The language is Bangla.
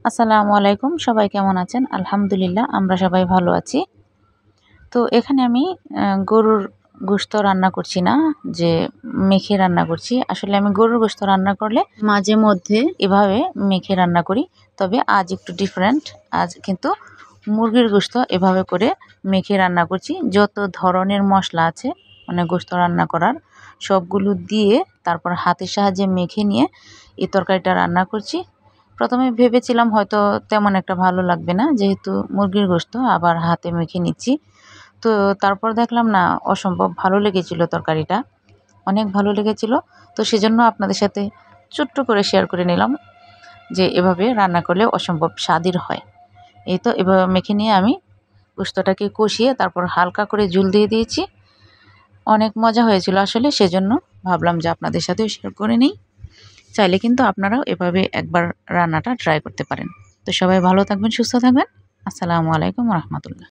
আসসালামু আলাইকুম, সবাই কেমন আছেন? আলহামদুলিল্লাহ আমরা সবাই ভালো আছি। তো এখানে আমি গরুর গোশত রান্না করছি না, যে মেখে রান্না করছি। আসলে আমি গরুর গোশত রান্না করলে মাঝে মধ্যে এভাবে মেখে রান্না করি। তবে আজ একটু ডিফারেন্ট। আজ কিন্তু মুরগির গোশত এভাবে করে মেখে রান্না করছি। যত ধরনের মশলা আছে মানে গোশত রান্না করার সবগুলো দিয়ে তারপর হাতের সাহায্যে মেখে নিয়ে এই তরকারিটা রান্না করছি। প্রথমে ভেবেছিলাম হয়তো তেমন একটা ভালো লাগবে না, যেহেতু মুরগির গোশত আবার হাতে মেখে নিচ্ছি। তো তারপর দেখলাম না, অসম্ভব ভালো লেগেছিল তরকারিটা, অনেক ভালো লেগেছিল। তো সেজন্য আপনাদের সাথে ছোট্ট করে শেয়ার করে নিলাম যে এভাবে রান্না করলে অসম্ভব স্বাদের হয়। এই তো এভাবে মেখে নিয়ে আমি গোশতটাকে কষিয়ে তারপর হালকা করে ঝোল দিয়ে দিয়েছি। অনেক মজা হয়েছিল আসলে, সেজন্য ভাবলাম যে আপনাদের সাথেও শেয়ার করে নিই। চাইলে কিন্তু আপনারাও এভাবে একবার রান্নাটা ট্রাই করতে পারেন। তো সবাই ভালো থাকবেন, সুস্থ থাকবেন। আসসালামু আলাইকুম রহমতুল্লাহ।